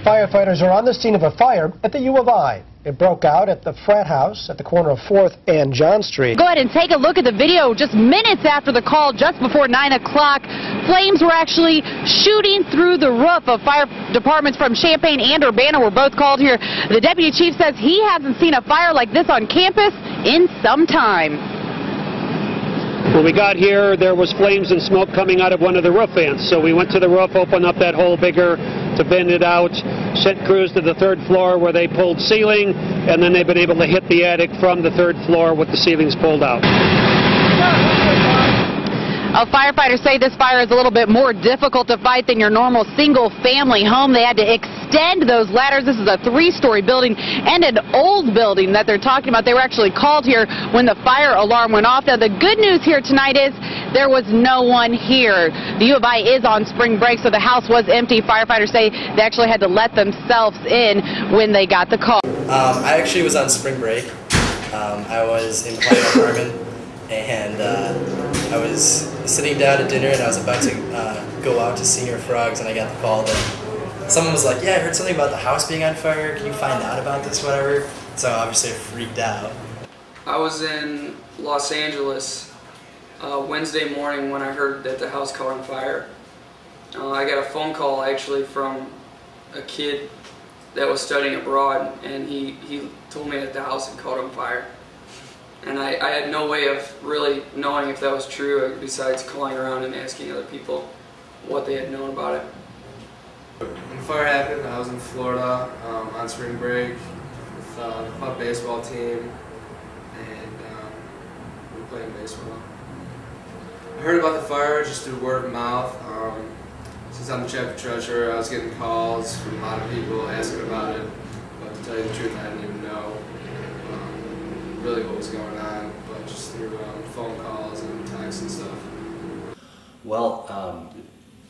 Firefighters are on the scene of a fire at the U of I. It broke out at the frat house at the corner of 4th and John Street. Go ahead and take a look at the video just minutes after the call, just before 9 o'clock. Flames were actually shooting through the roof of fire departments from Champaign and Urbana were both called here. The deputy chief says he hasn't seen a fire like this on campus in some time. When we got here, there was flames and smoke coming out of one of the roof vents. So we went to the roof, opened up that hole bigger to bend it out, sent crews to the 3rd floor where they pulled ceiling, and then they've been able to hit the attic from the 3rd floor with the ceilings pulled out. Firefighters say this fire is a little bit more difficult to fight than your normal single-family home. They had to extend those ladders. This is a 3-story building and an old building that they're talking about. They were actually called here when the fire alarm went off. Now, the good news here tonight is there was no one here. The U of I is on spring break, so the house was empty. Firefighters say they actually had to let themselves in when they got the call. I actually was on spring break. I was in my apartment, and I was sitting down at dinner, and I was about to go out to Senior Frogs, and I got the call that someone was like, "Yeah, I heard something about the house being on fire. Can you find out about this, whatever?" So obviously I freaked out. I was in Los Angeles Wednesday morning when I heard that the house caught on fire. I got a phone call actually from a kid that was studying abroad, and he told me that the house had caught on fire. And I had no way of really knowing if that was true besides calling around and asking other people what they had known about it. When the fire happened, I was in Florida on spring break with the club baseball team, and we were playing baseball. I heard about the fire just through word of mouth. Since I'm the chapter treasurer, I was getting calls from a lot of people asking about it, but to tell you the truth, I didn't even know really what was going on, but just through phone calls and texts and stuff. Well,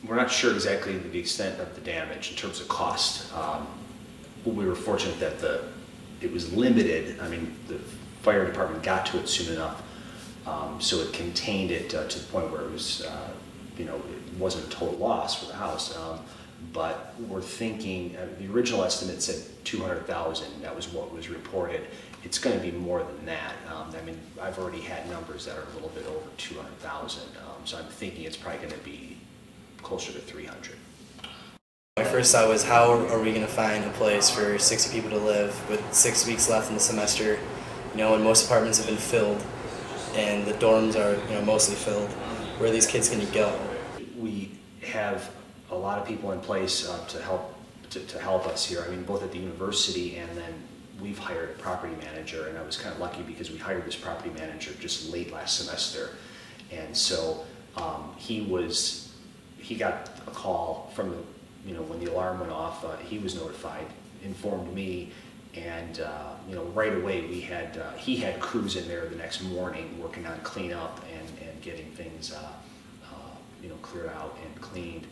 we're not sure exactly the extent of the damage in terms of cost. We were fortunate that it was limited. I mean, the fire department got to it soon enough, so it contained it to the point where it was, you know, it wasn't a total loss for the house. But we're thinking, the original estimate said 200,000. That was what was reported. It's going to be more than that. I mean, I've already had numbers that are a little bit over 200,000. So I'm thinking it's probably going to be closer to 300. My first thought was, how are we going to find a place for 60 people to live with 6 weeks left in the semester? You know, when most apartments have been filled and the dorms are, you know, mostly filled. Where are these kids going to go? We have a lot of people in place to help us here. I mean, both at the university, and then we've hired a property manager, and I was kind of lucky because we hired this property manager just late last semester, and so he got a call from the, you know, when the alarm went off, he was notified, informed me, and you know, right away we had he had crews in there the next morning working on cleanup and getting things you know, cleared out and cleaned.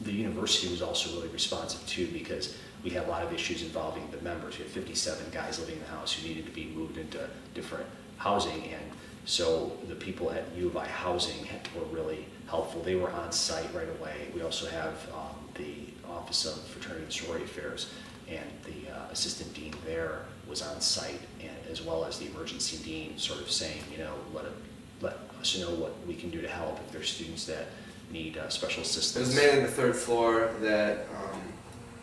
The university was also really responsive too, because we had a lot of issues involving the members. We had 57 guys living in the house who needed to be moved into different housing, and so the people at U of I Housing were really helpful. They were on site right away. We also have the Office of Fraternity and Sorority Affairs, and the assistant dean there was on site, and as well as the emergency dean, sort of saying, you know, let us know what we can do to help if there's students that need special assistance. It was mainly the 3rd floor that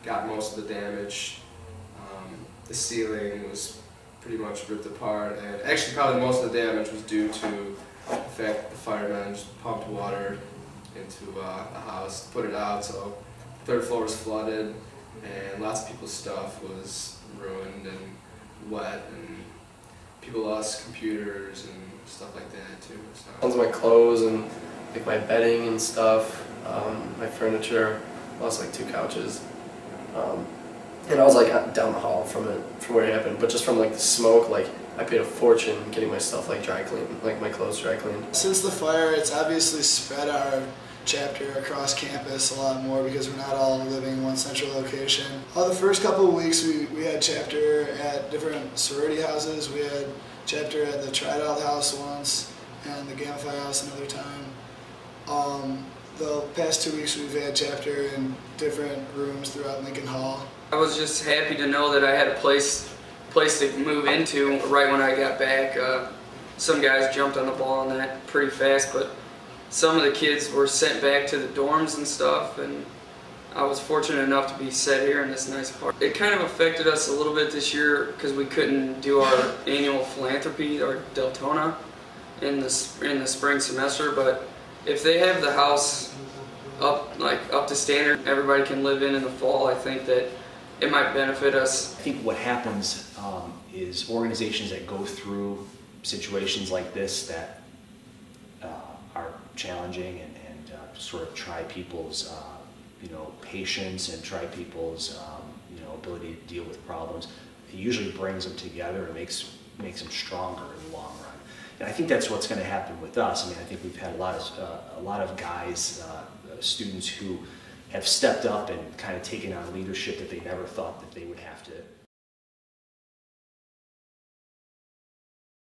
got most of the damage. The ceiling was pretty much ripped apart, and actually probably most of the damage was due to the fact that the firemen just pumped water into the house to put it out, so the 3rd floor was flooded, and lots of people's stuff was ruined and wet, and people lost computers and stuff like that too. So. Tons of my clothes and like my bedding and stuff, my furniture, lost like 2 couches. And I was like down the hall from where it happened, but just from like the smoke, like I paid a fortune getting my stuff like dry cleaned, like my clothes dry cleaned. Since the fire, it's obviously spread our chapter across campus a lot more because we're not all living in one central location. The first couple of weeks we had chapter at different sorority houses. We had chapter at the Tri-Delt house once and the Gamma Phi house another time. The past 2 weeks we've had chapter in different rooms throughout Lincoln Hall. I was just happy to know that I had a place to move into right when I got back. Some guys jumped on the ball on that pretty fast, but some of the kids were sent back to the dorms and stuff, and I was fortunate enough to be set here in this nice park. It kind of affected us a little bit this year because we couldn't do our annual philanthropy, our Deltona, in the spring semester, but if they have the house up to standard, everybody can live in the fall, I think that it might benefit us. I think what happens is organizations that go through situations like this that are challenging and sort of try people's patience and try people's ability to deal with problems, it usually brings them together and makes them stronger in the long run. And I think that's what's going to happen with us. I mean, I think we've had a lot of guys, students who have stepped up and kind of taken on leadership that they never thought that they would have to